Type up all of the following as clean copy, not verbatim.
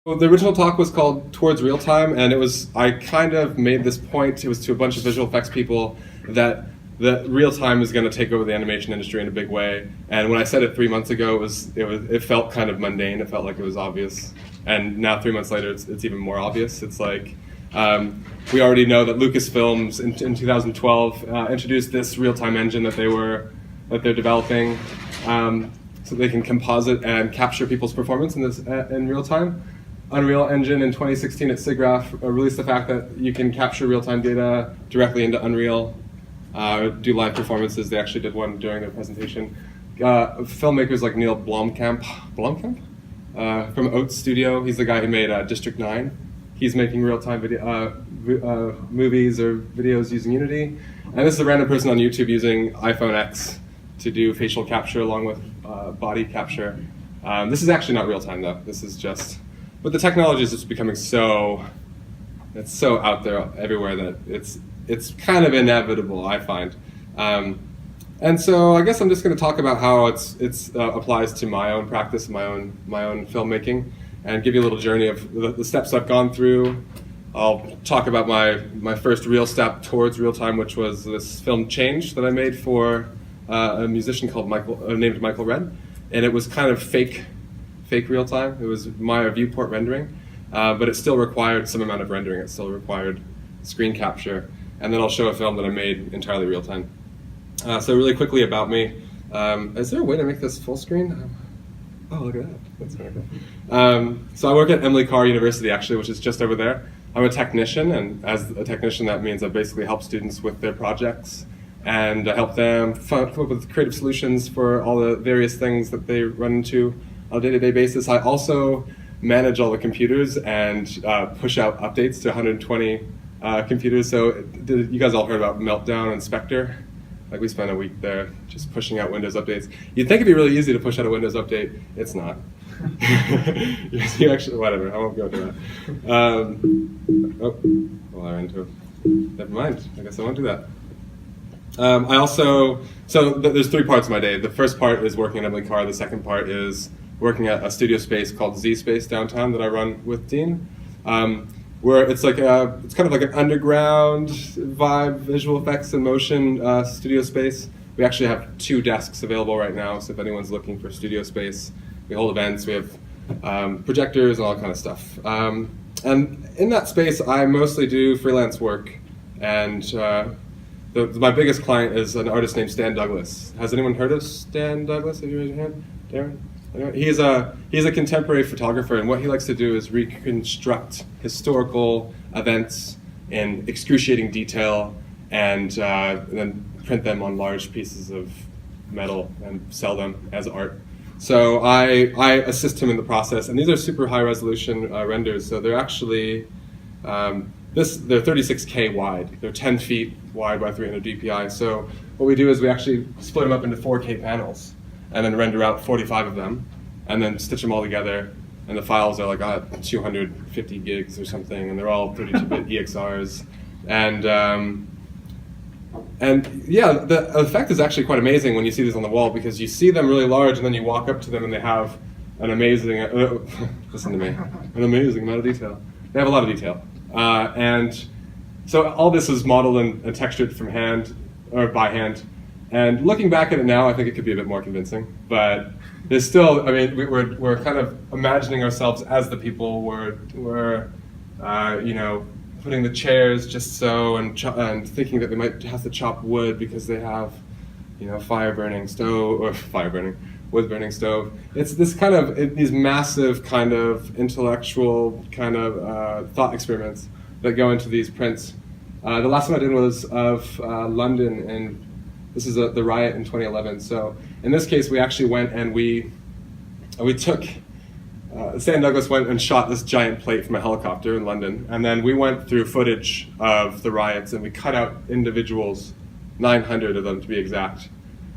Well, the original talk was called Towards Real Time, and I kind of made this point, it was to a bunch of visual effects people, that real time is going to take over the animation industry in a big way. And when I said it 3 months ago, it felt kind of mundane. It felt like it was obvious. And now 3 months later, it's even more obvious. It's like we already know that Lucasfilms in 2012 introduced this real-time engine that they're developing, so they can composite and capture people's performance in real time. Unreal Engine in 2016 at SIGGRAPH released the fact that you can capture real-time data directly into Unreal, do live performances. They actually did one during their presentation. Filmmakers like Neil Blomkamp from Oats Studio, he's the guy who made District 9. He's making real-time movies or videos using Unity. And this is a random person on YouTube using iPhone X to do facial capture along with body capture. This is actually not real-time though. This is just, but the technology is just becoming it's so out there everywhere that it's kind of inevitable, I find. And so I guess I'm just going to talk about how it applies to my own practice, my own filmmaking, and give you a little journey of the steps I've gone through. I'll talk about my first real step towards real time, which was this film Change that I made for a musician called named Michael Red, and it was kind of fake real time. It was Maya viewport rendering, but it still required some amount of rendering. It still required screen capture, and then I'll show a film that I made entirely real time. So really quickly about me, is there a way to make this full screen? Oh, look at that. That's very cool. So I work at Emily Carr University, actually, which is just over there. I'm a technician, and as a technician, that means I basically help students with their projects, and I help them come up with creative solutions for all the various things that they run into on a day-to-day basis. I also manage all the computers and push out updates to 120 computers. So you guys all heard about Meltdown and Spectre? Like, we spent a week there just pushing out Windows updates. You'd think it'd be really easy to push out a Windows update. It's not. You actually, whatever, I won't go to that. I ran into it. Never mind, I guess I won't do that. There's 3 parts of my day. The first part is working at Emily Carr. The second part is working at a studio space called Z Space downtown that I run with Dean. Where it's kind of like an underground vibe, visual effects and motion studio space. We actually have 2 desks available right now, so if anyone's looking for studio space, we hold events, we have projectors and all kind of stuff. And in that space, I mostly do freelance work, and my biggest client is an artist named Stan Douglas. Has anyone heard of Stan Douglas? Have you raised your hand? Darren? He's a contemporary photographer, and what he likes to do is reconstruct historical events in excruciating detail, and then print them on large pieces of metal and sell them as art. So I assist him in the process, and these are super high resolution renders. So they're actually they're 36K wide. They're 10 feet wide by 300 dpi. So what we do is we actually split them up into 4K panels, and then render out 45 of them, and then stitch them all together. And the files are like 250 gigs or something, and they're all 32-bit EXRs. And yeah, the effect is actually quite amazing when you see these on the wall, because you see them really large, and then you walk up to them, and they have an amazing, listen to me, an amazing amount of detail. They have a lot of detail. And so all this is modeled and textured from hand, or by hand. And looking back at it now, I think it could be a bit more convincing, but there's still, I mean, we're kind of imagining ourselves as the people we're putting the chairs just so, and thinking that they might have to chop wood because they have, wood burning stove. It's this kind of, these massive kind of intellectual kind of thought experiments that go into these prints. The last one I did was of London, and this is the riot in 2011. So in this case, we actually went and we took, Stan Douglas went and shot this giant plate from a helicopter in London, and then we went through footage of the riots, and we cut out individuals, 900 of them to be exact,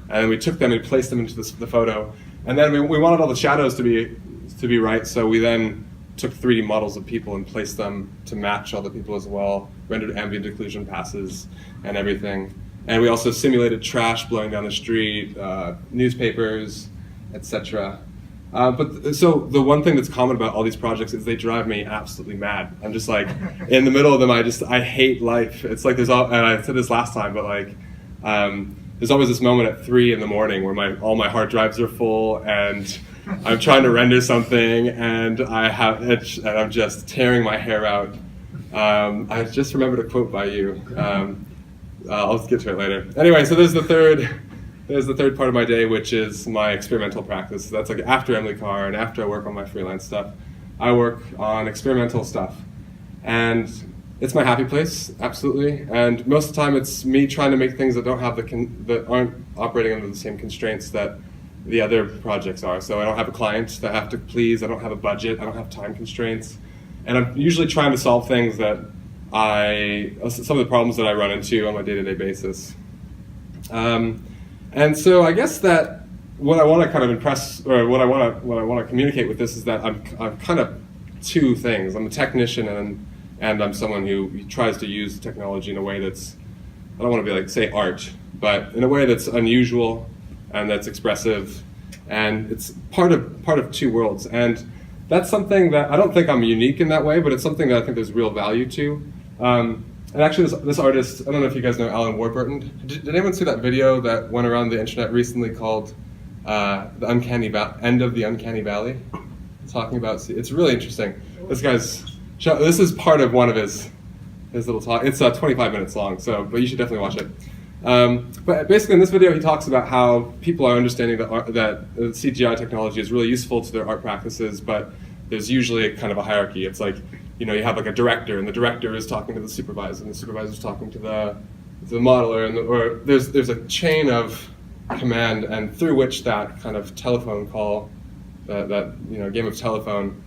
and we took them and placed them into the photo. And then we wanted all the shadows to be right, so we then took 3D models of people and placed them to match all the people as well, rendered ambient occlusion passes and everything. And we also simulated trash blowing down the street, newspapers, etc. So the one thing that's common about all these projects is they drive me absolutely mad. I'm just like, in the middle of them, I hate life. It's like and I said this last time, but like, there's always this moment at 3 in the morning where all my hard drives are full and I'm trying to render something and I'm just tearing my hair out. I just remembered a quote by you. I'll get to it later. Anyway, so there's the third part of my day, which is my experimental practice. That's like after Emily Carr and after I work on my freelance stuff, I work on experimental stuff. And it's my happy place, absolutely. And most of the time it's me trying to make things that don't have that aren't operating under the same constraints that the other projects are. So I don't have a client that I have to please, I don't have a budget, I don't have time constraints. And I'm usually trying to solve things that some of the problems that I run into on my day-to-day basis. And so I guess that what I want to kind of impress, or what I want to communicate with this is that I'm kind of two things. I'm a technician and I'm someone who tries to use technology in a way that's, I don't want to be like say art, but in a way that's unusual and that's expressive, and it's part of two worlds. And that's something that I don't think I'm unique in that way, but it's something that I think there's real value to. And actually, this artist, I don't know if you guys know Alan Warburton. Did anyone see that video that went around the internet recently called "The End of the Uncanny Valley"? Talking about, it's really interesting. This is part of one of his little talk. It's 25 minutes long, but you should definitely watch it. But basically, in this video, he talks about how people are understanding that CGI technology is really useful to their art practices, but there's usually a kind of a hierarchy. It's like, you have like a director, and the director is talking to the supervisor, and the supervisor is talking to the modeler, or there's a chain of command, and through which that kind of telephone call, that game of telephone,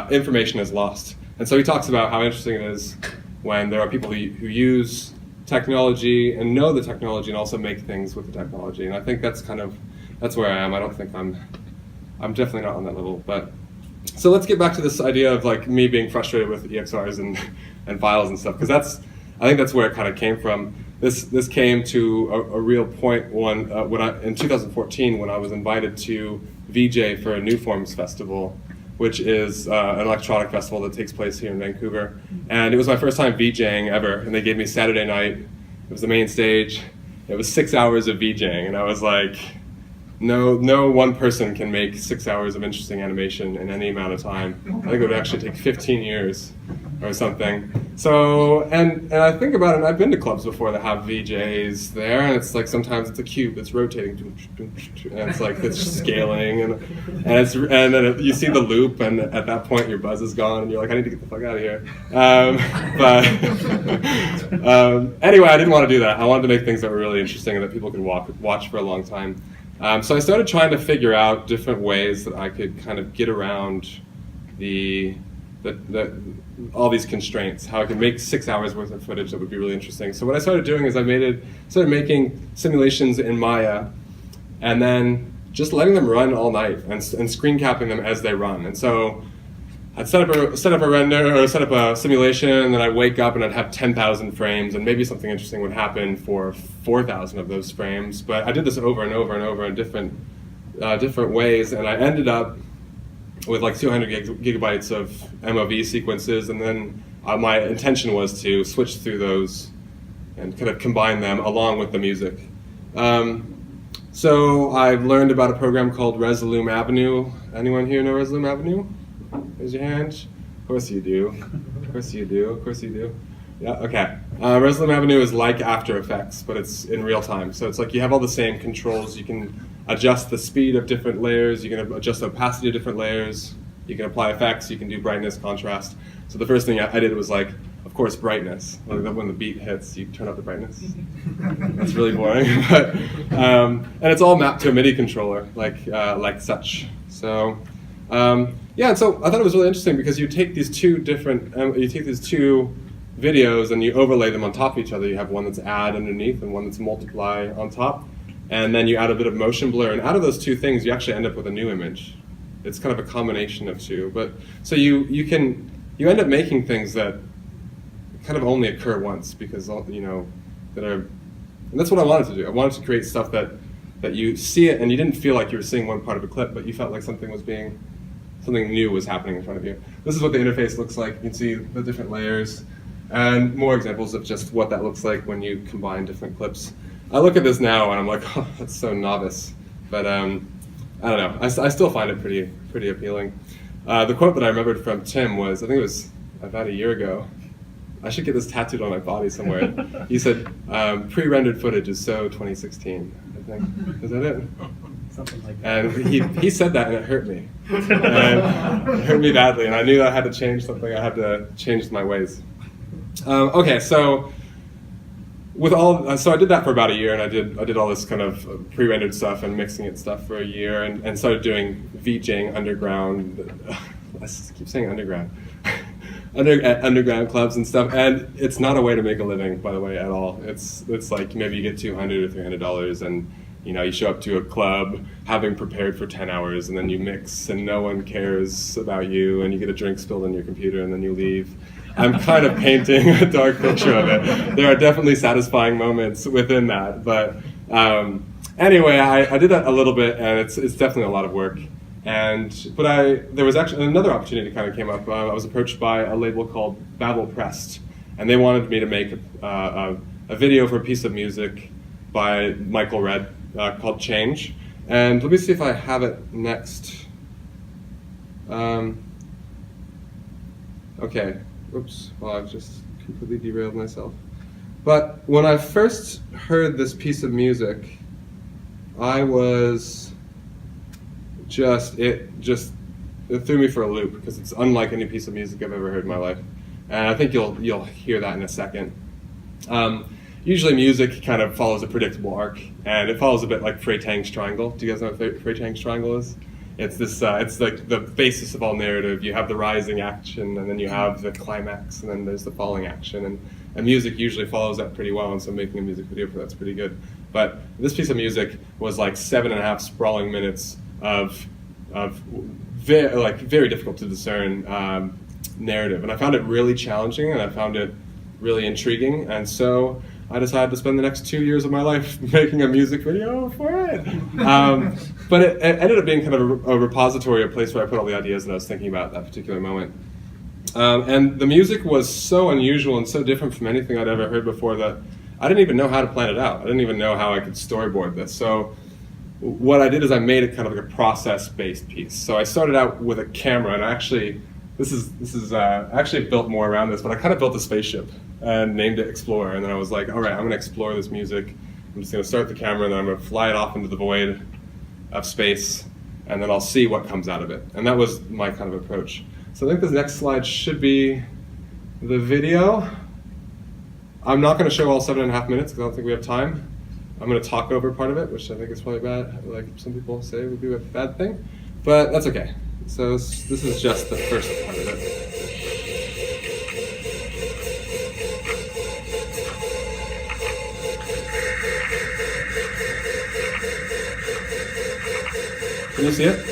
information is lost. And so he talks about how interesting it is when there are people who use technology and know the technology and also make things with the technology. And I think that's where I am. I don't think I'm definitely not on that level, but. So let's get back to this idea of like me being frustrated with EXRs and files and stuff, because I think that's where it kind of came from. This came to a real point in 2014 when I was invited to VJ for a New Forms Festival, which is an electronic festival that takes place here in Vancouver. And it was my first time VJing ever, and they gave me Saturday night. It was the main stage. It was 6 hours of VJing, and I was like, no one person can make 6 hours of interesting animation in any amount of time. I think it would actually take 15 years or something. So, and I think about it, and I've been to clubs before that have VJs there, and it's like sometimes it's a cube that's rotating, and it's like it's scaling, and then you see the loop, and at that point your buzz is gone, and you're like, I need to get the fuck out of here. Anyway, I didn't want to do that. I wanted to make things that were really interesting and that people could watch for a long time. So I started trying to figure out different ways that I could kind of get around all these constraints, how I could make 6 hours worth of footage that would be really interesting. So what I started doing is I started making simulations in Maya and then just letting them run all night and screen capping them as they run. And so I'd set up a render or set up a simulation, and then I'd wake up and I'd have 10,000 frames, and maybe something interesting would happen for 4,000 of those frames. But I did this over and over and over in different ways, and I ended up with like 200 gigabytes of MOV sequences, and then my intention was to switch through those and kind of combine them along with the music. So I've learned about a program called Resolume Avenue. Anyone here know Resolume Avenue? Raise your hand. Of course you do. Of course you do. Of course you do. Yeah, okay. Resolume Avenue is like After Effects, but it's in real time. So it's like you have all the same controls. You can adjust the speed of different layers. You can adjust the opacity of different layers. You can apply effects. You can do brightness, contrast. So the first thing I did was like, of course, brightness. Like when the beat hits, you turn up the brightness. That's really boring. But, and it's all mapped to a MIDI controller, like such. So. Yeah, and so I thought it was really interesting because you take these two videos and you overlay them on top of each other. You have one that's add underneath and one that's multiply on top, and then you add a bit of motion blur, and out of those two things, you actually end up with a new image. It's kind of a combination of two, but so you end up making things that kind of only occur once because and that's what I wanted to do. I wanted to create stuff that that you see it and you didn't feel like you were seeing one part of a clip, but you felt like something new was happening in front of you. This is what the interface looks like. You can see the different layers and more examples of just what that looks like when you combine different clips. I look at this now and I'm like, oh, that's so novice. But I don't know, I still find it pretty appealing. The quote that I remembered from Tim was, I think it was about a year ago, I should get this tattooed on my body somewhere. He said, pre-rendered footage is so 2016, I think. Is that it? Something like that. And he said that and it hurt me. And it hurt me badly, and I knew that I had to change something. I had to change my ways. Okay, so so I did that for about a year, and I did all this kind of pre-rendered stuff and mixing it stuff for a year, and started doing VJing underground. I keep saying underground. Underground clubs and stuff, and it's not a way to make a living, by the way, at all. It's like maybe you get $200 or $300, and you show up to a club having prepared for 10 hours, and then you mix, and no one cares about you, and you get a drink spilled on your computer, and then you leave. I'm kind of painting a dark picture of it. There are definitely satisfying moments within that, but anyway, I did that a little bit, and it's definitely a lot of work. But there was actually another opportunity kind of came up. I was approached by a label called Babel Pressed, and they wanted me to make a video for a piece of music by Michael Red called Change. And let me see if I have it next. Okay, oops, well, I've just completely derailed myself. But when I first heard this piece of music, I was it threw me for a loop, because it's unlike any piece of music I've ever heard in my life. And I think you'll hear that in a second. Usually music kind of follows a predictable arc, and it follows a bit like Freytang's triangle. Do you guys know what Freytang's triangle is? It's this. It's like the basis of all narrative. You have the rising action, and then you have the climax, and then there's the falling action. And music usually follows that pretty well, and so making a music video for that's pretty good. But this piece of music was like 7.5 sprawling minutes of very difficult to discern narrative, and I found it really challenging, and I found it really intriguing, and so I decided to spend the next 2 years of my life making a music video for it. But it ended up being kind of a repository, a place where I put all the ideas that I was thinking about at that particular moment. And the music was so unusual and so different from anything I'd ever heard before that I didn't even know how to plan it out. I didn't even know how I could storyboard this. So what I did is I made it kind of like a process-based piece. So I started out with a camera, and this is actually built more around this, but I kind of built a spaceship and named it Explorer. And then I was like, all right, I'm going to explore this music. I'm just going to start the camera, and then I'm going to fly it off into the void of space, and then I'll see what comes out of it. And that was my kind of approach. So I think this next slide should be the video. I'm not going to show all 7.5 minutes because I don't think we have time. I'm going to talk over part of it, which I think is probably bad, like some people say would be a bad thing, but that's okay. So this is just the first part of it. Can you see it?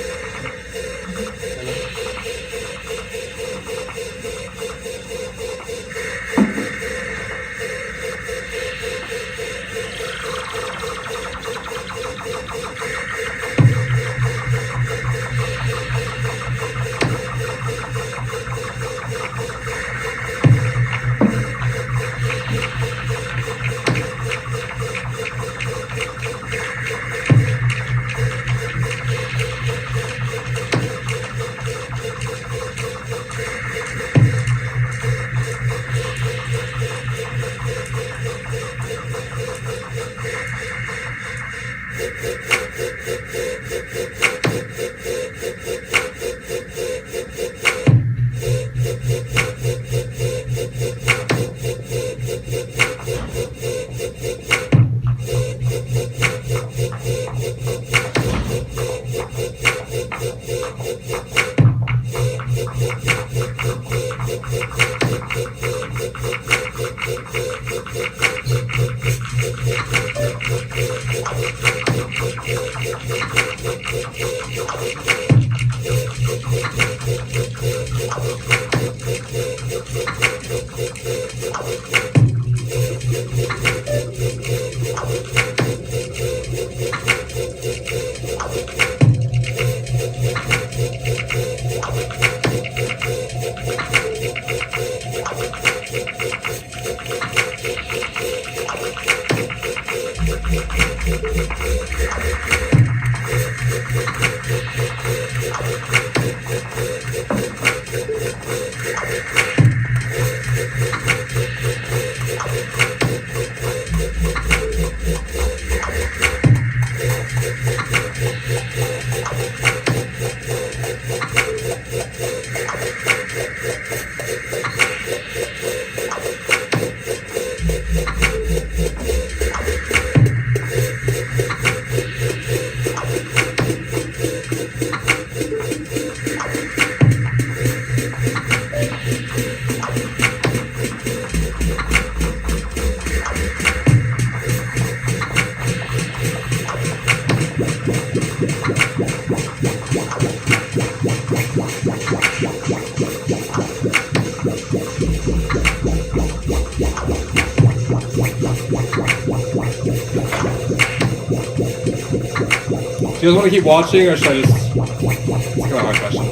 Do you guys want to keep watching, or should I just... That's kind of a hard question.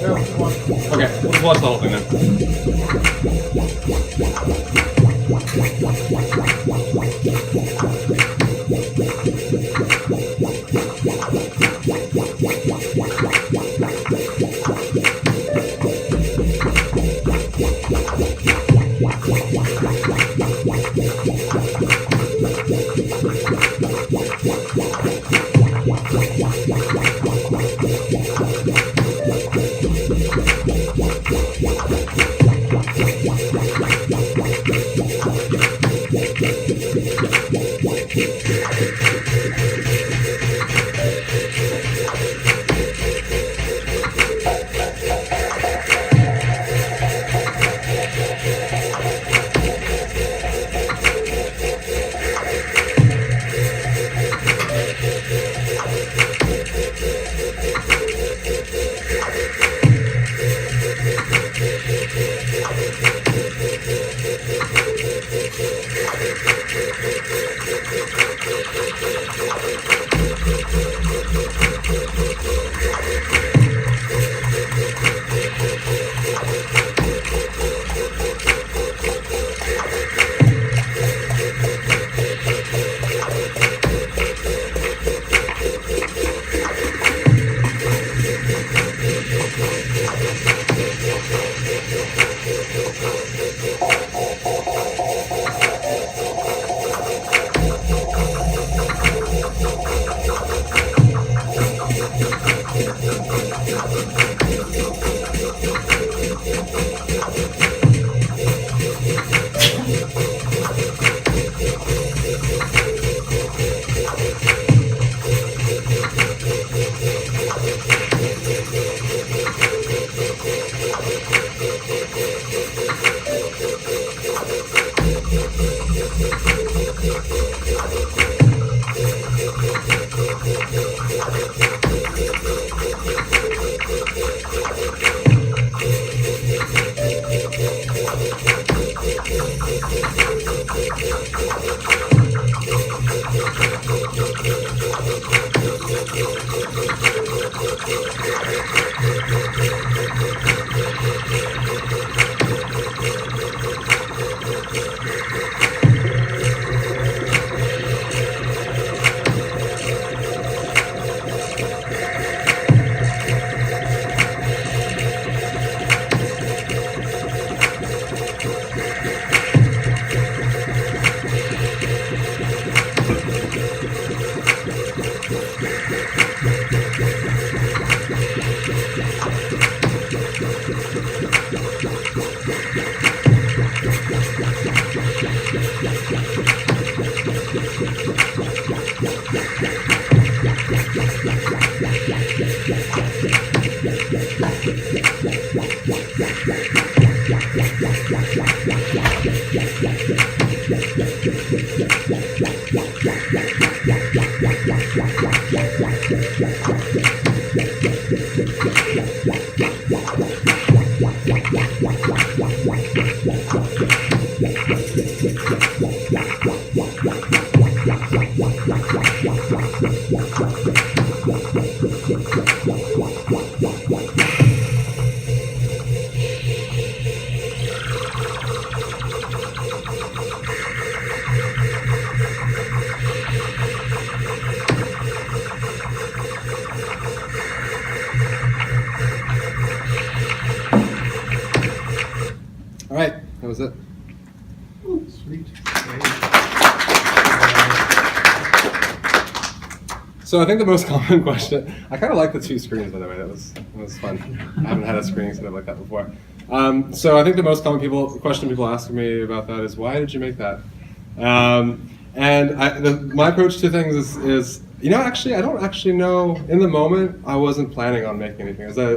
Okay, let's watch the whole thing All right, that was it. Ooh, sweet. So I think the most common question, I kind of like the two screens, by the way. That was fun. I haven't had a screening set up like that before. So I think the most common question people ask me about that is, why did you make that? My approach to things is, actually, I don't actually know. In the moment, I wasn't planning on making anything. As I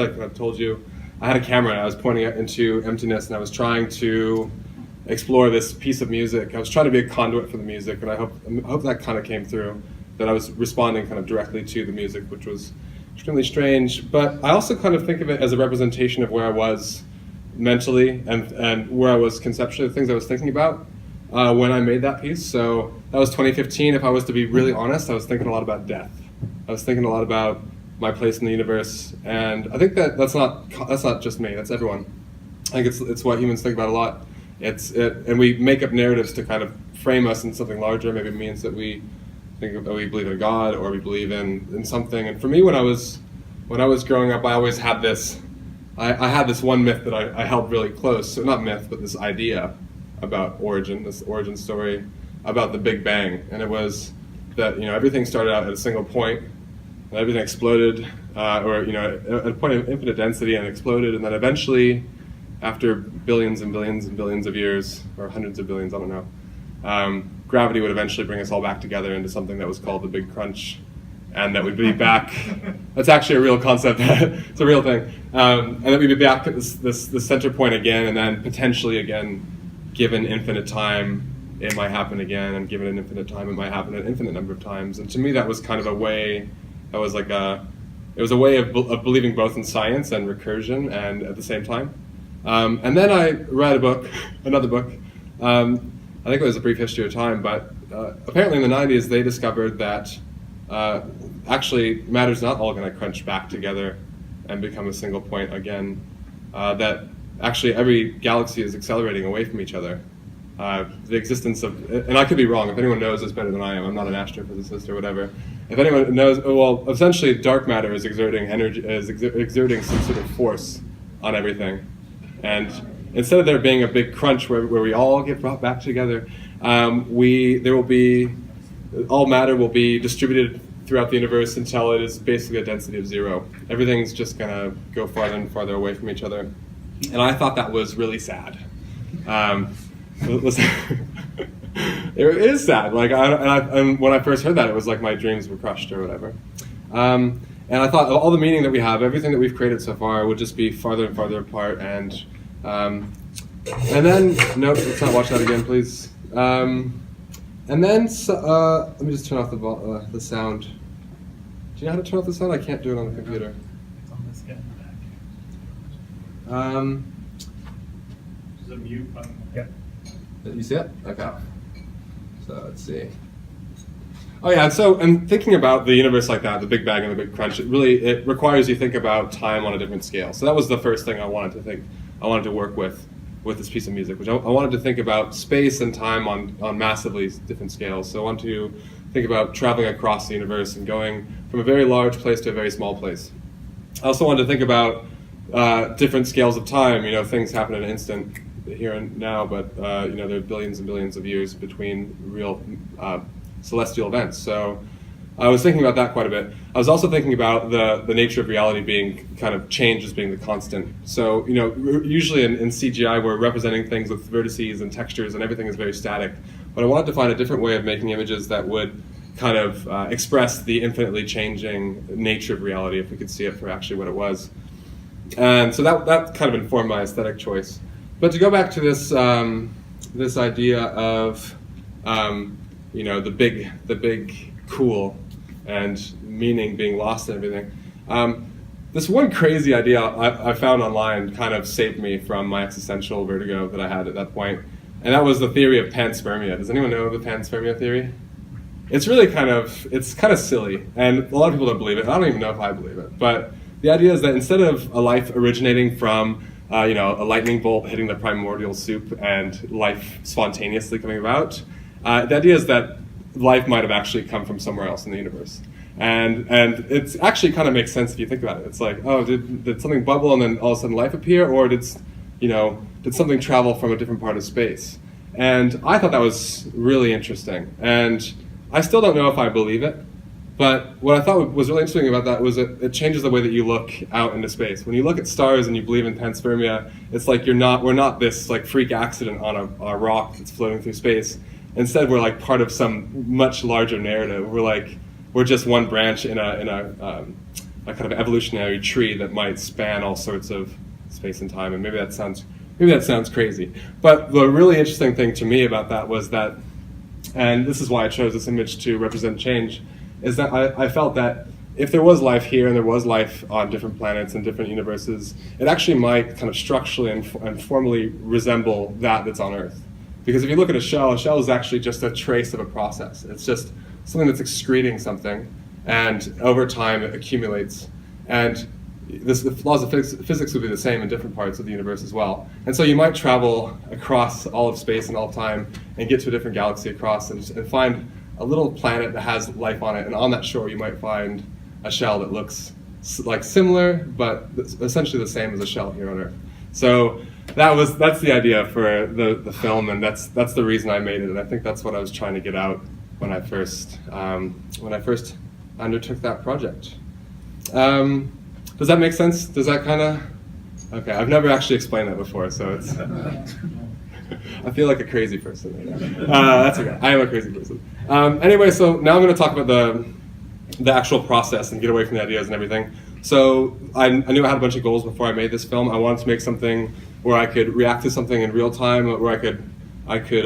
kind of told you, I had a camera and I was pointing it into emptiness, and I was trying to explore this piece of music. I was trying to be a conduit for the music, and I hope that kind of came through. That I was responding kind of directly to the music, which was extremely strange. But I also kind of think of it as a representation of where I was mentally and where I was conceptually, the things I was thinking about when I made that piece. So that was 2015. If I was to be really honest, I was thinking a lot about death. I was thinking a lot about my place in the universe, and I think that's not just me. That's everyone. I think it's what humans think about a lot. And we make up narratives to kind of frame us in something larger. Maybe it means that we think that we believe in God, or we believe in something. And for me, when I was growing up, I always had this. I had this one myth that I held really close. So not myth, but this idea about this origin story about the Big Bang. And it was that everything started out at a single point, and everything exploded, at a point of infinite density, and exploded, and then eventually, after billions and billions and billions of years, or hundreds of billions, I don't know. Gravity would eventually bring us all back together into something that was called the Big Crunch, and that we'd be back. That's actually a real concept. It's a real thing. And that we'd be back at this center point again, and then potentially again, given infinite time, it might happen again, and given an infinite time, it might happen an infinite number of times. And to me, that was kind of a way. It was a way of believing both in science and recursion, and at the same time. And then I read another book. I think it was A Brief History of Time, but apparently in the 90s they discovered that actually matter's not all going to crunch back together and become a single point again. That actually every galaxy is accelerating away from each other. The existence of, and I could be wrong, if anyone knows this better than I am, I'm not an astrophysicist or whatever. If anyone knows, well, essentially dark matter is exerting energy, exerting some sort of force on everything. And instead of there being a big crunch where we all get brought back together, all matter will be distributed throughout the universe until it is basically a density of 0. Everything's just gonna go farther and farther away from each other. And I thought that was really sad. Listen, it is sad. And when I first heard that, it was like my dreams were crushed or whatever. And I thought all the meaning that we have, everything that we've created so far, would just be farther and farther apart. And then, nope, let's not watch that again, please. And then, let me just turn off the sound. Do you know how to turn off the sound? I can't do it on the computer. It's on this guy in the back. There's a mute button. Yeah. You see it? Okay. So let's see. Oh yeah, and thinking about the universe like that, the Big Bang and the Big Crunch, it requires you think about time on a different scale. So that was the first thing I wanted to work with this piece of music, which I wanted to think about space and time on massively different scales. So I wanted to think about traveling across the universe and going from a very large place to a very small place. I also wanted to think about different scales of time. Things happen in an instant here and now, but there are billions and billions of years between real celestial events. So I was thinking about that quite a bit. I was also thinking about the nature of reality being kind of change as being the constant. So usually in CGI we're representing things with vertices and textures and everything is very static. But I wanted to find a different way of making images that would kind of express the infinitely changing nature of reality if we could see it for actually what it was. And so that kind of informed my aesthetic choice. But to go back to this idea of the big cool and meaning being lost in everything. This one crazy idea I found online kind of saved me from my existential vertigo that I had at that point, and that was the theory of panspermia. Does anyone know the panspermia theory? It's really kind of silly, and a lot of people don't believe it. I don't even know if I believe it, but the idea is that instead of a life originating from a lightning bolt hitting the primordial soup and life spontaneously coming about, the idea is that life might have actually come from somewhere else in the universe. And it actually kind of makes sense if you think about it. It's like, oh, did something bubble and then all of a sudden life appear, or did did something travel from a different part of space? And I thought that was really interesting. And I still don't know if I believe it, but what I thought was really interesting about that was it changes the way that you look out into space. When you look at stars and you believe in panspermia, it's like we're not this like freak accident on a rock that's floating through space. Instead, we're like part of some much larger narrative. We're just one branch in a kind of evolutionary tree that might span all sorts of space and time. And maybe that sounds crazy. But the really interesting thing to me about that was that, and this is why I chose this image to represent change, is that I felt that if there was life here and there was life on different planets and different universes, it actually might kind of structurally and formally resemble that's on Earth. Because if you look at a shell is actually just a trace of a process. It's just something that's excreting something, and over time it accumulates. And the laws of physics would be the same in different parts of the universe as well. And so you might travel across all of space and all of time and get to a different galaxy across and find a little planet that has life on it. And on that shore you might find a shell that looks like similar, but essentially the same as a shell here on Earth. So that's the idea for the film, and that's the reason I made it. And I think that's what I was trying to get out when I first undertook that project. Does that make sense? Does that kind of... Okay, I've never actually explained that before, so it's... I feel like a crazy person right now. That's okay. I am a crazy person. Anyway, so now I'm going to talk about the actual process and get away from the ideas and everything. So I knew I had a bunch of goals before I made this film. I wanted to make something where I could react to something in real time, where I could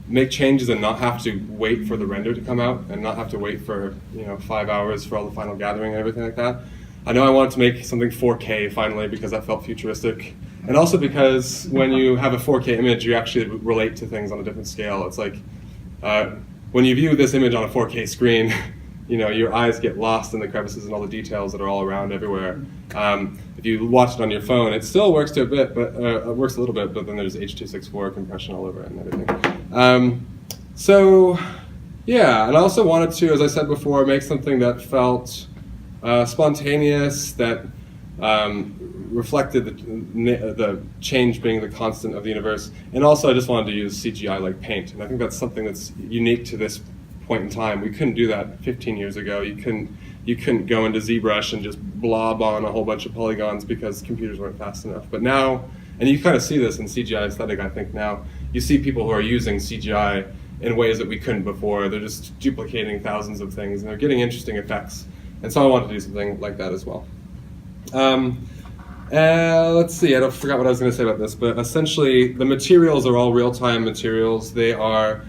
make changes and not have to wait for the render to come out and not have to wait for 5 hours for all the final gathering and everything like that. I know I wanted to make something 4K finally because that felt futuristic, and also because when you have a 4K image, you actually relate to things on a different scale. It's like when you view this image on a 4K screen, your eyes get lost in the crevices and all the details that are all around everywhere. If you watch it on your phone, it still works to a bit, but it works a little bit. But then there's H.264 compression all over it and everything. So yeah, and I also wanted to, as I said before, make something that felt spontaneous, that reflected the change being the constant of the universe. And also I just wanted to use CGI like paint. And I think that's something that's unique to this point in time. We couldn't do that 15 years ago. You couldn't go into ZBrush and just blob on a whole bunch of polygons because computers weren't fast enough. But now, and you kind of see this in CGI aesthetic, I think now, you see people who are using CGI in ways that we couldn't before. They're just duplicating thousands of things and they're getting interesting effects. And so I wanted to do something like that as well. Let's see, I forgot what I was going to say about this, but essentially the materials are all real-time materials. They are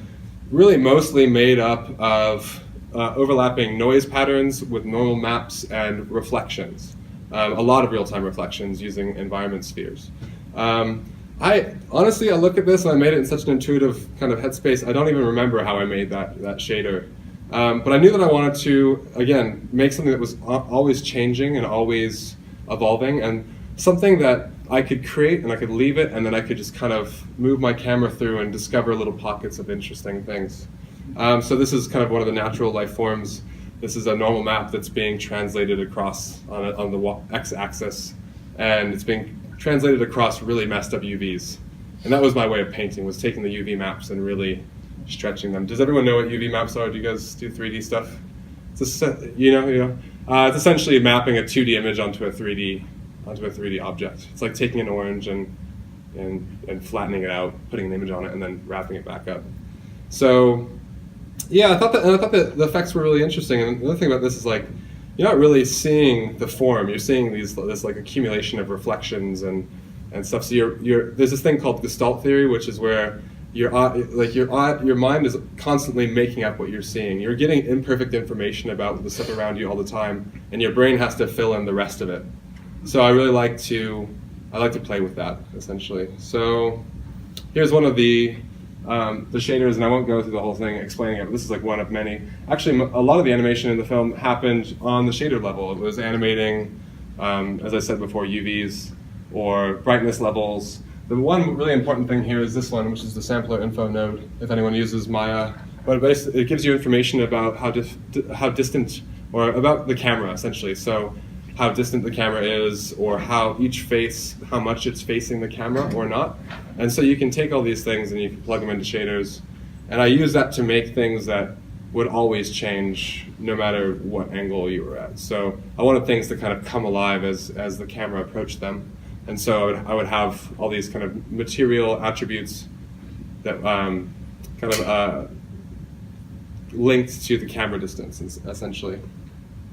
really mostly made up of overlapping noise patterns with normal maps and reflections. A lot of real-time reflections using environment spheres. I look at this and I made it in such an intuitive kind of headspace, I don't even remember how I made that shader. But I knew that I wanted to, again, make something that was always changing and always evolving, and something that I could create and I could leave it, and then I could just kind of move my camera through and discover little pockets of interesting things. So this is kind of one of the natural life forms. This is a normal map that's being translated across on the x-axis, and it's being translated across really messed up UVs. And that was my way of painting, was taking the UV maps and really stretching them. Does everyone know what UV maps are? Do you guys do 3D stuff? It's it's essentially mapping a 2D image onto a 3D object. It's like taking an orange and flattening it out, putting an image on it, and then wrapping it back up. So yeah, I thought that the effects were really interesting. And the other thing about this is, like, you're not really seeing the form. You're seeing this like accumulation of reflections and stuff. So there's this thing called Gestalt theory, which is where your mind is constantly making up what you're seeing. You're getting imperfect information about the stuff around you all the time, and your brain has to fill in the rest of it. So I really like to play with that, essentially. So here's one of the shaders, and I won't go through the whole thing explaining it, but this is like one of many. Actually, a lot of the animation in the film happened on the shader level. It was animating, as I said before, UVs or brightness levels. The one really important thing here is this one, which is the sampler info node, if anyone uses Maya. But it gives you information about how distant, or about the camera, essentially. So how distant the camera is, or how much it's facing the camera or not. And so you can take all these things and you can plug them into shaders. And I use that to make things that would always change no matter what angle you were at. So I wanted things to kind of come alive as the camera approached them. And so I would have all these kind of material attributes that linked to the camera distance, essentially.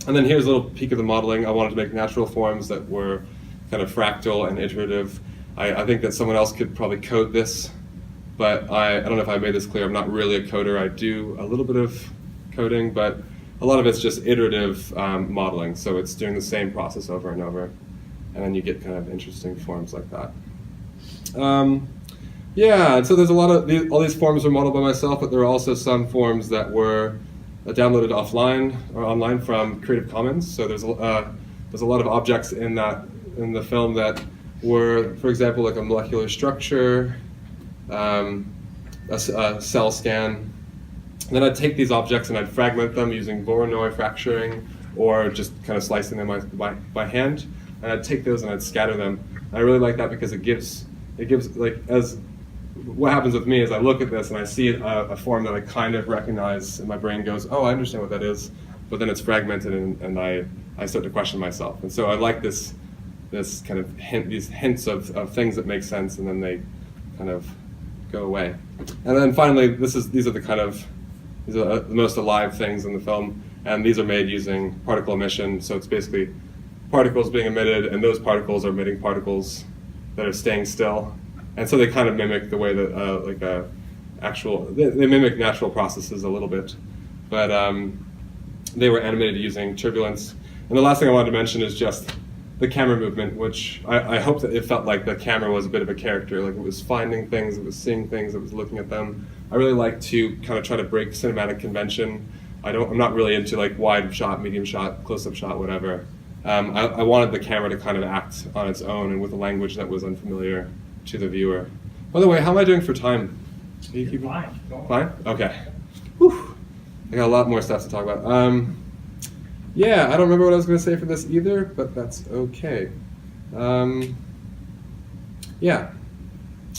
And then here's a little peek of the modeling. I wanted to make natural forms that were kind of fractal and iterative. I think that someone else could probably code this, but I don't know if I made this clear. I'm not really a coder. I do a little bit of coding, but a lot of it's just iterative modeling. So it's doing the same process over and over, and then you get kind of interesting forms like that. Yeah, and so there's a lot of all these forms were modeled by myself, but there are also some forms that were downloaded offline or online from Creative Commons. So there's a lot of objects in the film that were, for example, like a molecular structure, a cell scan. And then I'd take these objects and I'd fragment them using Voronoi fracturing, or just kind of slicing them by hand. And I'd take those and I'd scatter them. And I really like that because it gives like, as what happens with me is I look at this and I see a form that I kind of recognize, and my brain goes, oh, I understand what that is, but then it's fragmented, and I start to question myself. And so I like this kind of these hints of things that make sense, and then they kind of go away. And then finally, these are the most alive things in the film, and these are made using particle emission. So it's basically particles being emitted, and those particles are emitting particles that are staying still. And so they kind of mimic the way that they mimic natural processes a little bit, but they were animated using turbulence. And the last thing I wanted to mention is just the camera movement, which I hope that it felt like the camera was a bit of a character, like it was finding things, it was seeing things, it was looking at them. I really like to kind of try to break cinematic convention. I'm not really into like wide shot, medium shot, close-up shot, whatever. I wanted the camera to kind of act on its own and with a language that was unfamiliar to the viewer. By the way, how am I doing for time? Are you keeping Fine. Fine? Okay. Whew. I got a lot more stuff to talk about. Yeah, I don't remember what I was going to say for this either, but that's okay. Yeah.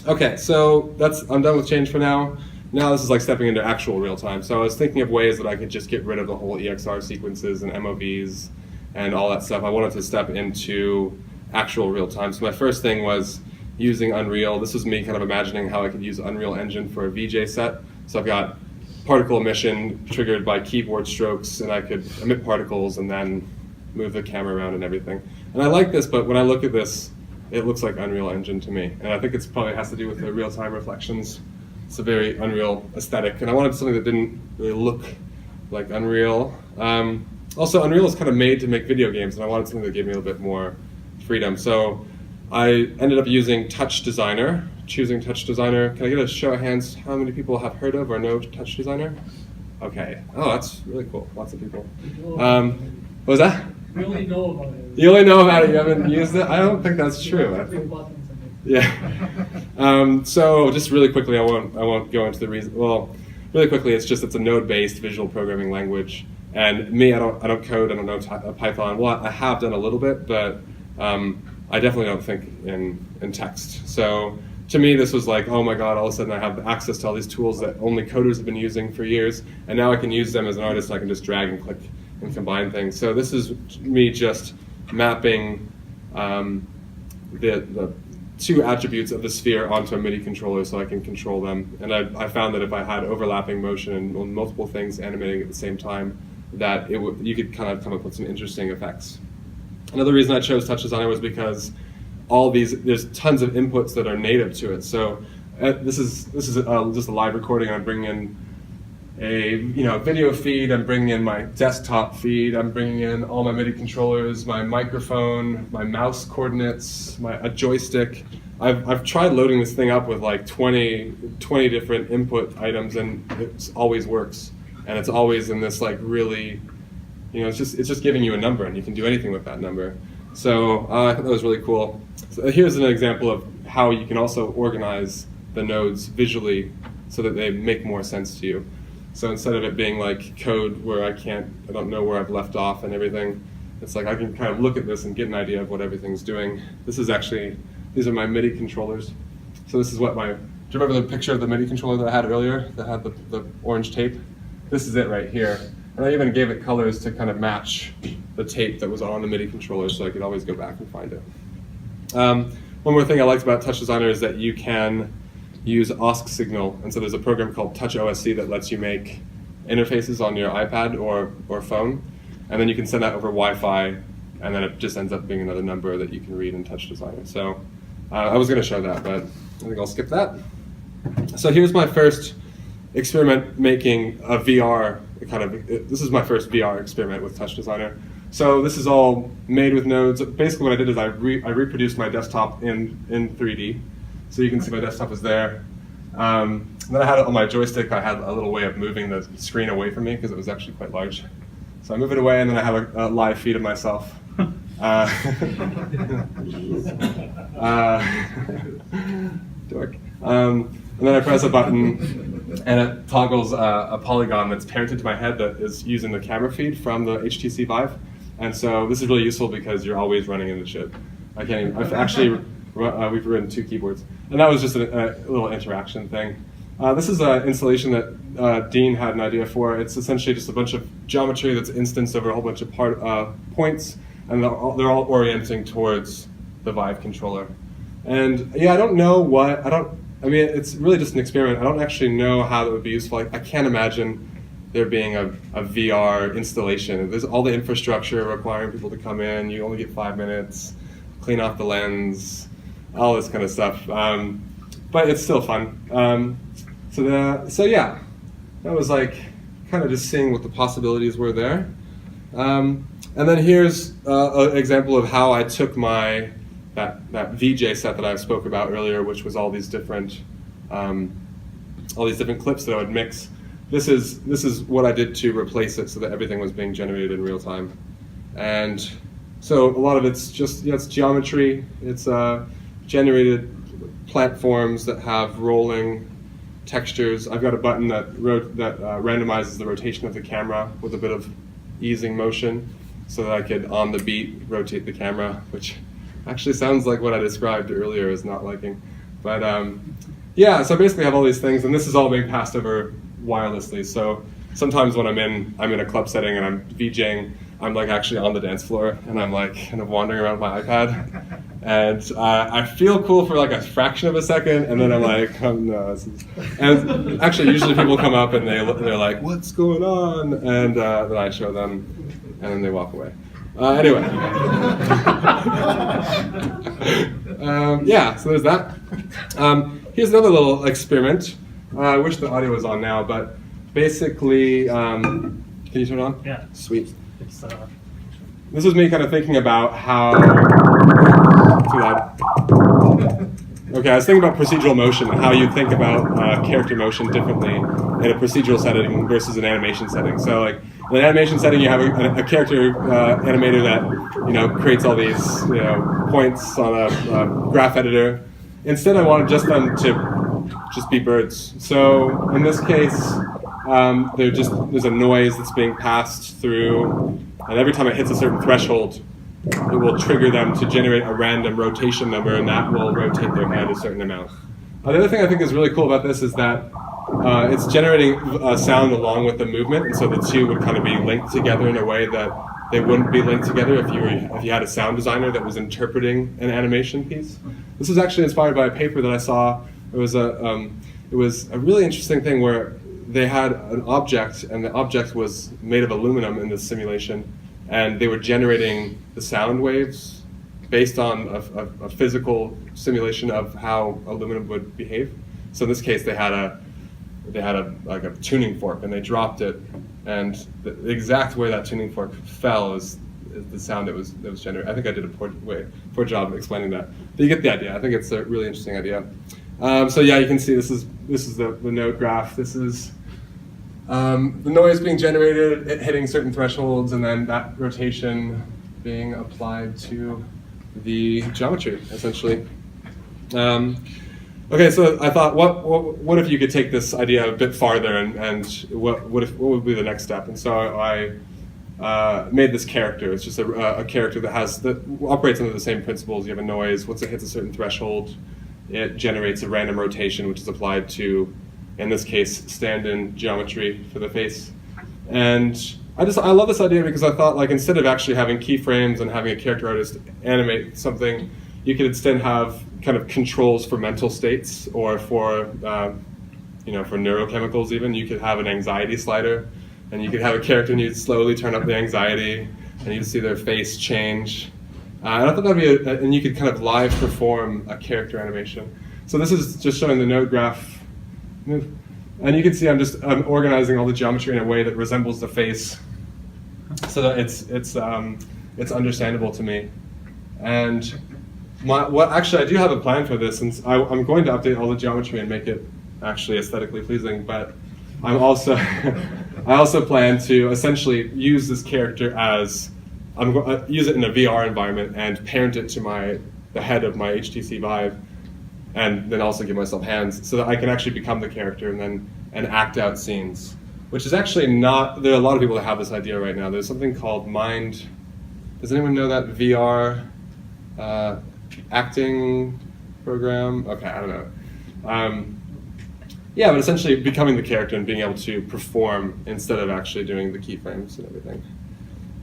Okay, so I'm done with change for now. Now this is like stepping into actual real time. So I was thinking of ways that I could just get rid of the whole EXR sequences and MOVs and all that stuff. I wanted to step into actual real time. So my first thing was using Unreal. This was me kind of imagining how I could use Unreal Engine for a VJ set. So I've got particle emission triggered by keyboard strokes, and I could emit particles and then move the camera around and everything. And I like this, but when I look at this, it looks like Unreal Engine to me. And I think it's probably has to do with the real-time reflections. It's a very Unreal aesthetic, and I wanted something that didn't really look like Unreal. Also, Unreal is kind of made to make video games, and I wanted something that gave me a little bit more freedom. So I ended up using Touch Designer, choosing Touch Designer. Can I get a show of hands how many people have heard of or know Touch Designer? Okay. Oh, that's really cool. Lots of people. What was that? We only know about it. You only know about it, you haven't used it? I don't think that's true. I think, yeah. So just really quickly, I won't go into the reason. Well, really quickly, it's a node-based visual programming language. And me, I don't code. I don't know Python. Well, I have done a little bit, but I definitely don't think in text. So to me, this was like, oh my God, all of a sudden I have access to all these tools that only coders have been using for years, and now I can use them as an artist. I can just drag and click and combine things. So this is me just mapping the two attributes of the sphere onto a MIDI controller so I can control them. And I found that if I had overlapping motion and multiple things animating at the same time, that you could kind of come up with some interesting effects. Another reason I chose Touch Designer was because there's tons of inputs that are native to it. So this is just a live recording. I'm bringing in a video feed. I'm bringing in my desktop feed. I'm bringing in all my MIDI controllers, my microphone, my mouse coordinates, a joystick. I've tried loading this thing up with like 20 different input items, and it always works. And it's always in this like really, it's just giving you a number, and you can do anything with that number. So I thought that was really cool. So here's an example of how you can also organize the nodes visually so that they make more sense to you. So instead of it being like code where I don't know where I've left off and everything, it's like I can kind of look at this and get an idea of what everything's doing. This is actually, these are my MIDI controllers. So this is what do you remember the picture of the MIDI controller that I had earlier that had the orange tape? This is it right here. And I even gave it colors to kind of match the tape that was on the MIDI controller so I could always go back and find it. One more thing I liked about Touch Designer is that you can use OSC signal. And so there's a program called Touch OSC that lets you make interfaces on your iPad or phone. And then you can send that over Wi-Fi, and then it just ends up being another number that you can read in Touch Designer. So I was going to show that, but I think I'll skip that. So here's my first experiment making a VR this is my first VR experiment with Touch Designer. So this is all made with nodes. Basically what I did is I reproduced my desktop in 3D. So you can see my desktop is there. Then I had it on my joystick. I had a little way of moving the screen away from me because it was actually quite large. So I move it away, and then I have a live feed of myself. Dork. And then I press a button, and it toggles a polygon that's parented to my head that is using the camera feed from the HTC Vive. And so this is really useful because you're always running into shit. I've actually, we've written 2 keyboards. And that was just a little interaction thing. This is an installation that Dean had an idea for. It's essentially just a bunch of geometry that's instanced over a whole bunch of points, and they're all orienting towards the Vive controller. And yeah, I mean, it's really just an experiment. I don't actually know how that would be useful. I can't imagine there being a VR installation. There's all the infrastructure requiring people to come in. You only get 5 minutes, clean off the lens, all this kind of stuff. But it's still fun. So yeah, that was like kind of just seeing what the possibilities were there. And then here's an example of how I took that VJ set that I spoke about earlier, which was all these different clips that I would mix. This is what I did to replace it so that everything was being generated in real time. And so a lot of it's just, it's geometry. It's generated platforms that have rolling textures. I've got a button that randomizes the rotation of the camera with a bit of easing motion so that I could, on the beat, rotate the camera, which actually sounds like what I described earlier as not liking. But yeah, so I basically have all these things, and this is all being passed over wirelessly. So sometimes when I'm in a club setting and I'm VJing, I'm like actually on the dance floor, and I'm like kind of wandering around my iPad, and I feel cool for like a fraction of a second, and then I'm like, oh no. And actually, usually people come up and they're like, what's going on? And then I show them, and then they walk away. Anyway, yeah, so there's that. Here's another little experiment. I wish the audio was on now, but basically, can you turn it on? Yeah. Sweet. It's, This was me kind of thinking about how, too loud. Okay, I was thinking about procedural motion and how you think about character motion differently in a procedural setting versus an animation setting. So like in an animation setting, you have a character animator that creates all these points on a graph editor. Instead, I wanted just them to just be birds. So in this case, there's a noise that's being passed through, and every time it hits a certain threshold, it will trigger them to generate a random rotation number, and that will rotate their head a certain amount. The other thing I think is really cool about this is that it's generating sound along with the movement, and so the two would kind of be linked together in a way that they wouldn't be linked together if you had a sound designer that was interpreting an animation piece. This was actually inspired by a paper that I saw. It was a really interesting thing where they had an object, and the object was made of aluminum in this simulation, and they were generating the sound waves based on a physical simulation of how aluminum would behave. So in this case, they had a tuning fork, and they dropped it, and the exact way that tuning fork fell is the sound that was generated. I think I did a poor job of explaining that, but you get the idea. I think it's a really interesting idea. So yeah, you can see this is the node graph. This is the noise being generated, it hitting certain thresholds, and then that rotation being applied to the geometry, essentially. Okay, so I thought, what if you could take this idea a bit farther, and what would be the next step? And so I made this character. It's just a character that operates under the same principles. You have a noise. Once it hits a certain threshold, it generates a random rotation, which is applied to, in this case, stand-in geometry for the face. And I love this idea because I thought, like, instead of actually having keyframes and having a character artist animate something, you could instead have kind of controls for mental states or for for neurochemicals even. You could have an anxiety slider, and you could have a character and you'd slowly turn up the anxiety, and you'd see their face change. And I thought that'd be and you could kind of live perform a character animation. So this is just showing the node graph. And you can see I'm organizing all the geometry in a way that resembles the face, so that it's understandable to me. And actually I do have a plan for this, since I'm going to update all the geometry and make it actually aesthetically pleasing. But I also plan to essentially use this character as use it in a VR environment and parent it to the head of my HTC Vive, and then also give myself hands so that I can actually become the character and act out scenes. Which is actually not, there are a lot of people that have this idea right now. There's something called Mind, does anyone know that VR acting program? Okay, I don't know. Yeah, but essentially becoming the character and being able to perform instead of actually doing the keyframes and everything.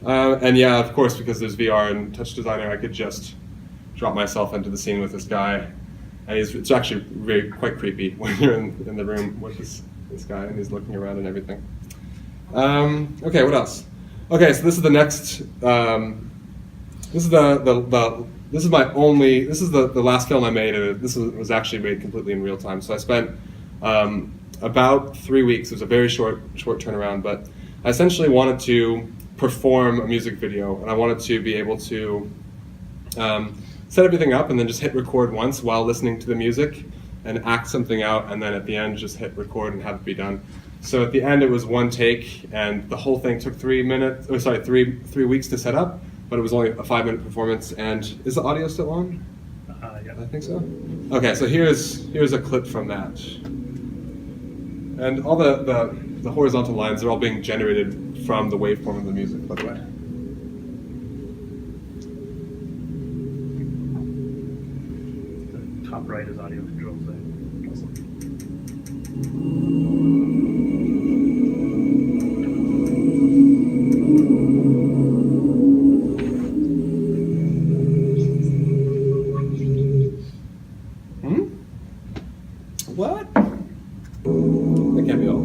And yeah, of course, because there's VR and Touch Designer, I could just drop myself into the scene with this guy. And it's actually quite creepy when you're in the room with this guy and he's looking around and everything. Okay, what else? Okay, so this is the next. This is the last film I made, and this was actually made completely in real time. So I spent about 3 weeks. It was a very short turnaround, but I essentially wanted to perform a music video, and I wanted to be able to set everything up and then just hit record once while listening to the music and act something out, and then at the end just hit record and have it be done. So at the end it was one take, and the whole thing took 3 weeks to set up, but it was only a 5-minute performance. And is the audio still on? Yeah. I think so. Okay, so here's a clip from that. And all the horizontal lines are all being generated from the waveform of the music, by the way. The top right is audio controls there. What? That can't be all.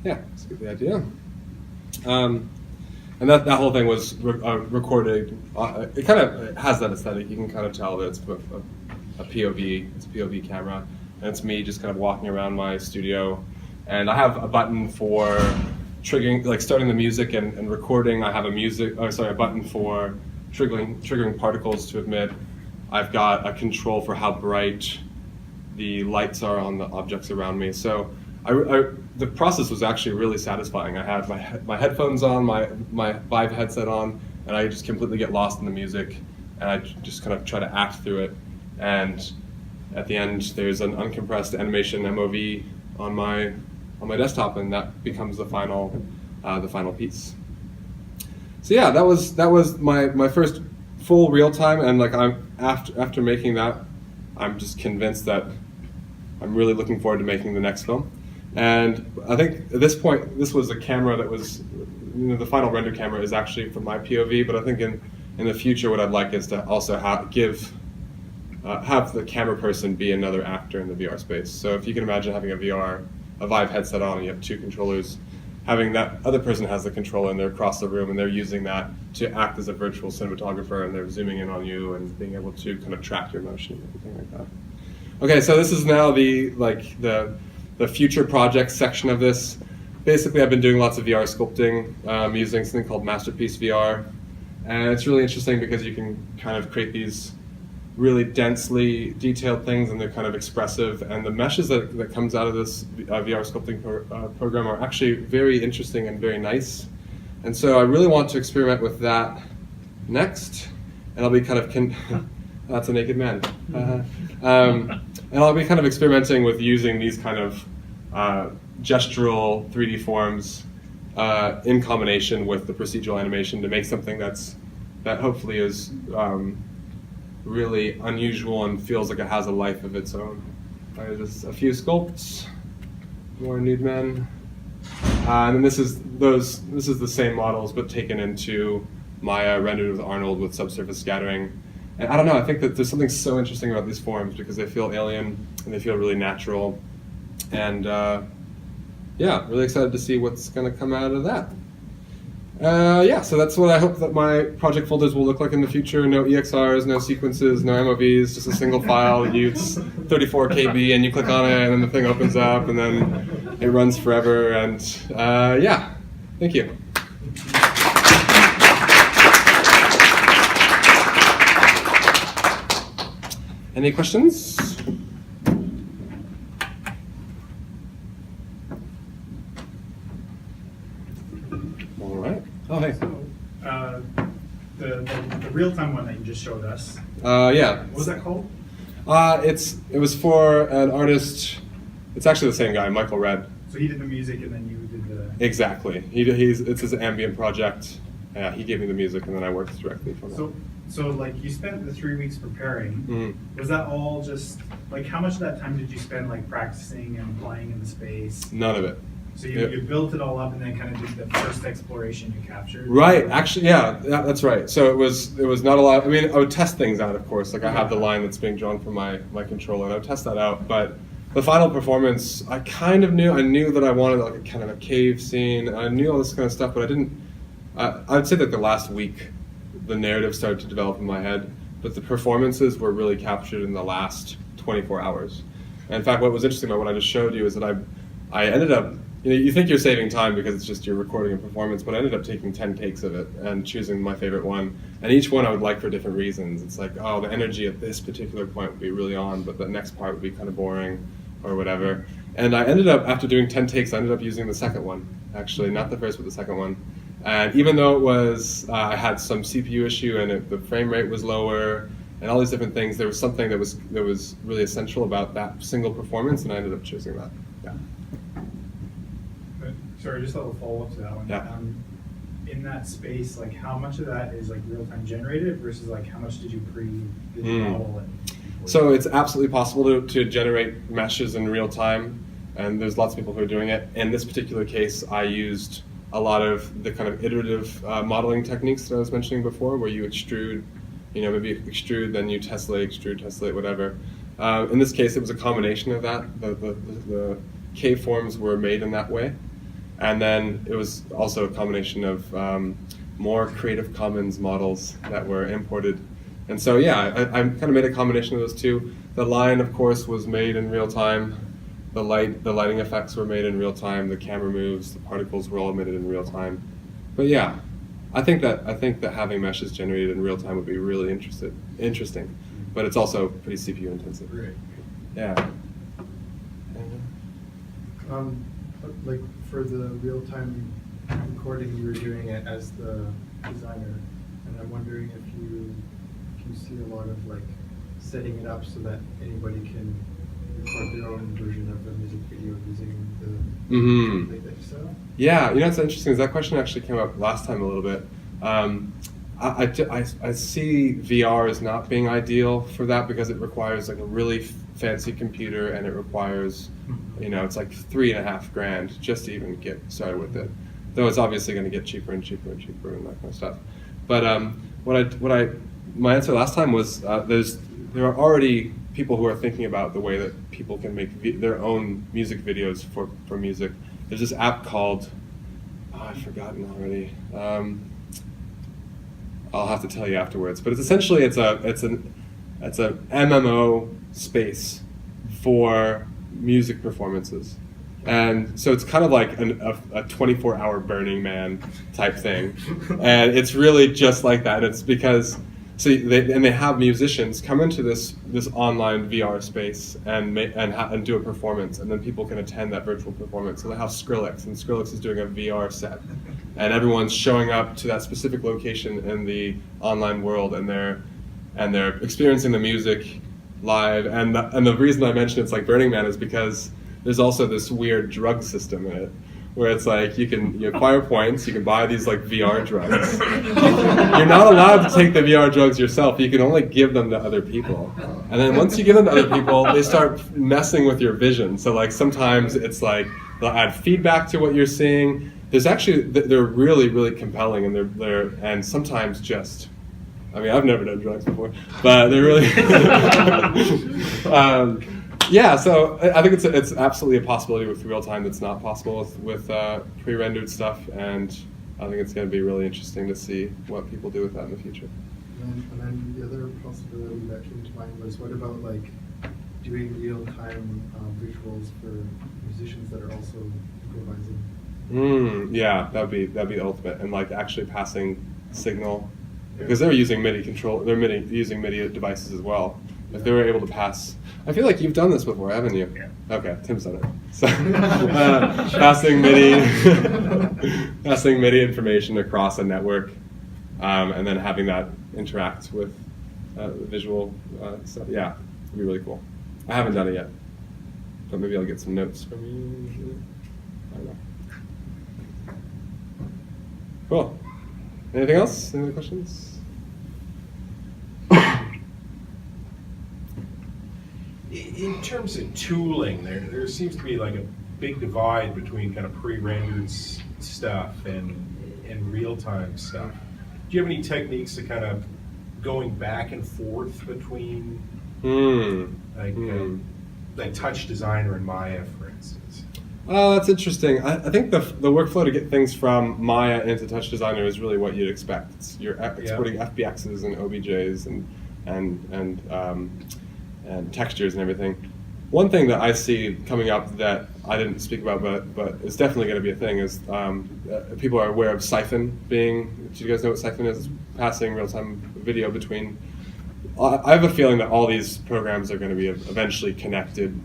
Yeah, that's a good idea. And that whole thing was recorded. It kind of has that aesthetic. You can kind of tell that it's a POV. It's a POV camera, and it's me just kind of walking around my studio. And I have a button for triggering, like starting the music and recording. I have a button for triggering particles to emit. I've got a control for how bright the lights are on the objects around me. So the process was actually really satisfying. I had my headphones on, my Vive headset on, and I just completely get lost in the music, and I just kind of try to act through it. And at the end, there's an uncompressed animation MOV on my desktop, and that becomes the final piece. So yeah, that was my first full real time, and like after making that, I'm just convinced that I'm really looking forward to making the next film. And I think at this point, this was a camera that was, the final render camera is actually from my POV, but I think in the future what I'd like is to also have the camera person be another actor in the VR space. So if you can imagine having a Vive headset on and you have two controllers, having that other person has the controller and they're across the room and they're using that to act as a virtual cinematographer, and they're zooming in on you and being able to kind of track your motion and everything like that. Okay, so this is now the future projects section of this. Basically, I've been doing lots of VR sculpting using something called Masterpiece VR, and it's really interesting because you can kind of create these really densely detailed things, and they're kind of expressive, and the meshes that comes out of this VR sculpting program are actually very interesting and very nice. And so I really want to experiment with that next, and I'll be kind of that's a naked man. And I'll be kind of experimenting with using these kind of gestural 3D forms in combination with the procedural animation to make something that hopefully is really unusual and feels like it has a life of its own. Just a few sculpts, more nude men, and then this is the same models but taken into Maya, rendered with Arnold with subsurface scattering. And I don't know, I think that there's something so interesting about these forms because they feel alien and they feel really natural. And yeah, really excited to see what's going to come out of that. Yeah, so that's what I hope that my project folders will look like in the future. No EXRs, no sequences, no MOVs, just a single file. It's 34 KB and you click on it and then the thing opens up and then it runs forever. And yeah, thank you. Any questions? All right. Oh, hey. So, the real-time one that you just showed us. Yeah. What was that called? It was for an artist. It's actually the same guy, Michael Red. So he did the music, and then you did the. Exactly. It's his ambient project. Yeah, he gave me the music, and then I worked directly from it. So like you spent the 3 weeks preparing. Mm-hmm. Was that all just like how much of that time did you spend like practicing and playing in the space? None of it. So you built it all up and then kind of did the first exploration you captured? Right, actually, yeah, that's right. So it was not a lot. I mean, I would test things out, of course. Like I have the line that's being drawn from my controller, and I would test that out. But the final performance, I kind of knew. I knew that I wanted like a kind of a cave scene. I knew all this kind of stuff, but I didn't. I would say that the last week, the narrative started to develop in my head, but the performances were really captured in the last 24 hours. And in fact, what was interesting about what I just showed you is that I ended up. You think you're saving time because it's just you're recording a performance, but I ended up taking 10 takes of it and choosing my favorite one. And each one I would like for different reasons. It's like, oh, the energy at this particular point would be really on, but the next part would be kind of boring or whatever. And I ended up, after doing 10 takes, I ended up using the second one, actually, not the first, but the second one. And even though it was, I had some CPU issue and the frame rate was lower and all these different things, there was something that was really essential about that single performance, and I ended up choosing that. Yeah. Sorry, just a little follow-up to that one. Yeah. In that space, like how much of that is like real-time generated versus like how much did you model it? So it's absolutely possible to generate meshes in real time, and there's lots of people who are doing it. In this particular case, I used a lot of the kind of iterative modeling techniques that I was mentioning before, where you extrude, maybe extrude, then you tessellate, extrude, tessellate, whatever. In this case, it was a combination of that. The cave forms were made in that way. And then it was also a combination of more Creative Commons models that were imported. And so, yeah, I kind of made a combination of those two. The line, of course, was made in real time. The lighting effects were made in real time. The camera moves, the particles were all emitted in real time. But yeah, I think that having meshes generated in real time would be really interesting. But it's also pretty CPU intensive. Right. Yeah. But like for the real-time recording, you were doing it as the designer, and I'm wondering if you see a lot of like setting it up so that anybody can record their own version of the music video using the template that you set up. Yeah, you know what's interesting is that question actually came up last time a little bit. I see VR as not being ideal for that because it requires like a really fancy computer, and it requires, you know, it's like $3,500 just to even get started with it. Though it's obviously going to get cheaper and cheaper and cheaper and that kind of stuff. But my answer last time was there are already people who are thinking about the way that people can make their own music videos for music. There's this app called, I've forgotten already. I'll have to tell you afterwards. But it's essentially it's an MMO space for music performances, and so it's kind of like a 24-hour Burning Man type thing, and it's really just like that. It's because they have musicians come into this online VR space and do a performance, and then people can attend that virtual performance. So they have Skrillex, and Skrillex is doing a VR set, and everyone's showing up to that specific location in the online world, and they're experiencing the music live. And the reason I mention it's like Burning Man is because there's also this weird drug system in it, where it's like you acquire points, you can buy these like VR drugs. You're not allowed to take the VR drugs yourself. You can only give them to other people. And then once you give them to other people, they start messing with your vision. So like sometimes it's like they'll add feedback to what you're seeing. They're really, really compelling, and they're and sometimes just, I mean, I've never done drugs before, but they're really yeah, so I think it's absolutely a possibility with real time that's not possible with pre-rendered stuff, and I think it's going to be really interesting to see what people do with that in the future. And then the other possibility that came to mind was, what about like doing real-time visuals for musicians that are also improvising? Yeah, that'd be the ultimate, and like actually passing signal, because they're using MIDI control. They're using MIDI devices as well. If they were able to pass, I feel like you've done this before, haven't you? Yeah. Okay, Tim's done it. So passing MIDI information across a network, and then having that interact with the visual stuff. Yeah, it'd be really cool. I haven't done it yet, but maybe I'll get some notes from you. I don't know. Cool. Anything else? Any other questions? In terms of tooling, there seems to be like a big divide between kind of pre-rendered stuff and real-time stuff. Do you have any techniques to kind of going back and forth between like Touch Designer and Maya, for instance? Oh, that's interesting. I think the workflow to get things from Maya into Touch Designer is really what you'd expect. You're exporting FBXs and OBJs and textures and everything. One thing that I see coming up that I didn't speak about, but it's definitely going to be a thing, is people are aware of Siphon being. Do you guys know what Siphon is? It's passing real-time video between. I have a feeling that all these programs are going to be eventually connected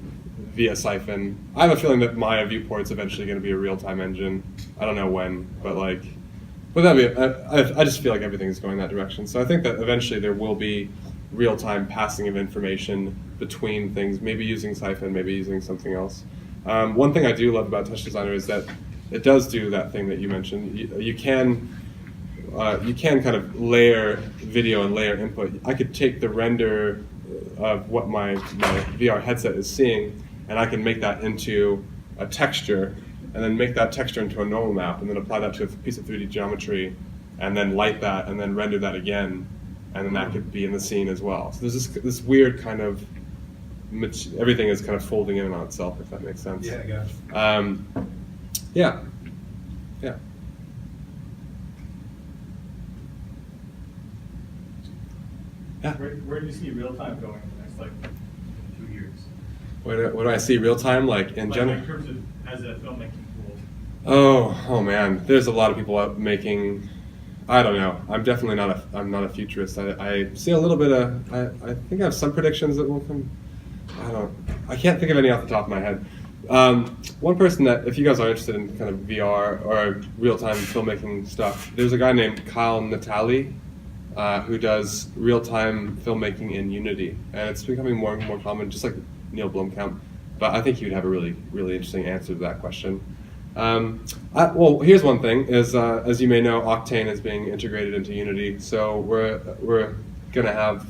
via Siphon. I have a feeling that Maya Viewport's eventually going to be a real-time engine. I don't know when, but like, would that be? I just feel like everything's going that direction. So I think that eventually there will be real-time passing of information between things, maybe using Siphon, maybe using something else. One thing I do love about Touch Designer is that it does do that thing that you mentioned. You can kind of layer video and layer input. I could take the render of what my VR headset is seeing, and I can make that into a texture, and then make that texture into a normal map, and then apply that to a piece of 3D geometry, and then light that, and then render that again, and then that could be in the scene as well. So there's this weird kind of, everything is kind of folding in on itself, if that makes sense. Yeah, I got it. Yeah. Where do you see real time going in the next like 2 years? What do I see real time, like in general? In terms of as a filmmaking tool. Oh man, there's a lot of people out making. I don't know. I'm definitely I'm not a futurist. I see a little bit of. I think I have some predictions that will come. I can't think of any off the top of my head, One person that, if you guys are interested in kind of VR or real-time filmmaking stuff, there's a guy named Kyle Natali who does real-time filmmaking in Unity, and it's becoming more and more common, just like Neil Blomkamp. But I think he would have a really, really interesting answer to that question. Well, here's one thing: is as you may know, Octane is being integrated into Unity, so we're gonna have,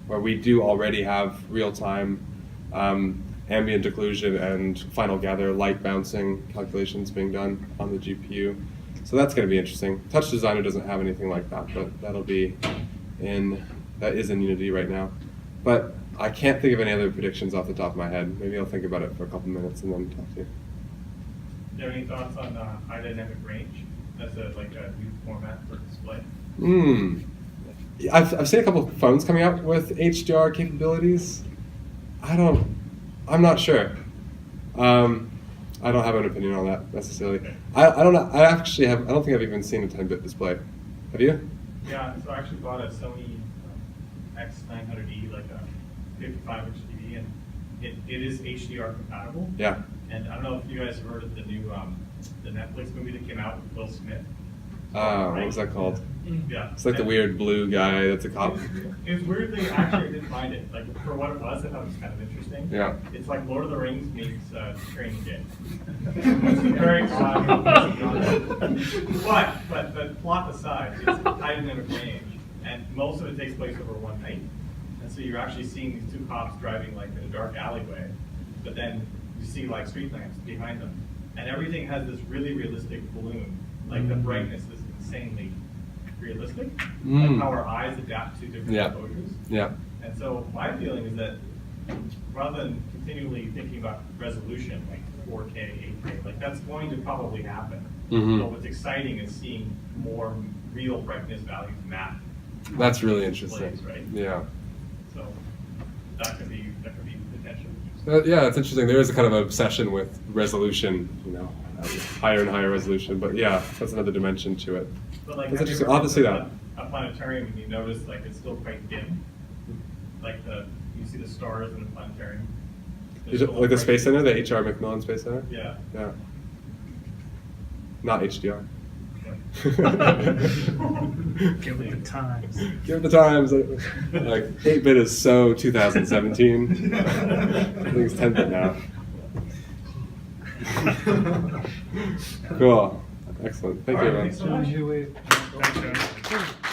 or we do already have, real-time ambient occlusion and final gather light bouncing calculations being done on the GPU. So that's going to be interesting. Touch Designer doesn't have anything like that, but that is in Unity right now. But I can't think of any other predictions off the top of my head. Maybe I'll think about it for a couple minutes and then talk to you. Do you have any thoughts on high dynamic range as a new format for display? I've seen a couple of phones coming out with HDR capabilities. I'm not sure. I don't have an opinion on that necessarily. I don't know. I don't think I've even seen a 10-bit display. Have you? Yeah, so I actually bought a Sony X900E, like a 55-inch TV, and it is HDR compatible. Yeah. And I don't know if you guys have heard of the new the Netflix movie that came out with Will Smith. What was that called? Yeah. It's like the weird blue guy that's a cop. It's weirdly, actually, I didn't mind it. Like, for what it was, I thought it was kind of interesting. Yeah. It's like Lord of the Rings meets Training Day. It's very odd. But plot aside, it's high dynamic range, and most of it takes place over one night. And so you're actually seeing these two cops driving like in a dark alleyway, but then you see like street lamps behind them, and everything has this really realistic bloom. Like the brightness is insanely realistic, like how our eyes adapt to different exposures. Yeah. And so my feeling is that rather than continually thinking about resolution, like 4K, 8K, like that's going to probably happen. But what's exciting is seeing more real brightness values map. That's really interesting. Displays, right? Yeah. So that could be potential. Yeah, it's interesting. There is a kind of obsession with resolution, higher and higher resolution. But yeah, that's another dimension to it. But like, It's have you interesting. ever I'll have to see been that. to a planetarium and you notice like it's still quite dim? Like you see the stars in the planetarium. They're Is it still like the bright. Space Center, the H.R. McMillan Space Center? Yeah. Yeah. Not HDR. Give it the times. Give it the times. Like 8-bit is so 2017. I think it's 10-bit now. Cool. Excellent. Thank you, All right, everyone. thanks so much. Thanks, Jonny.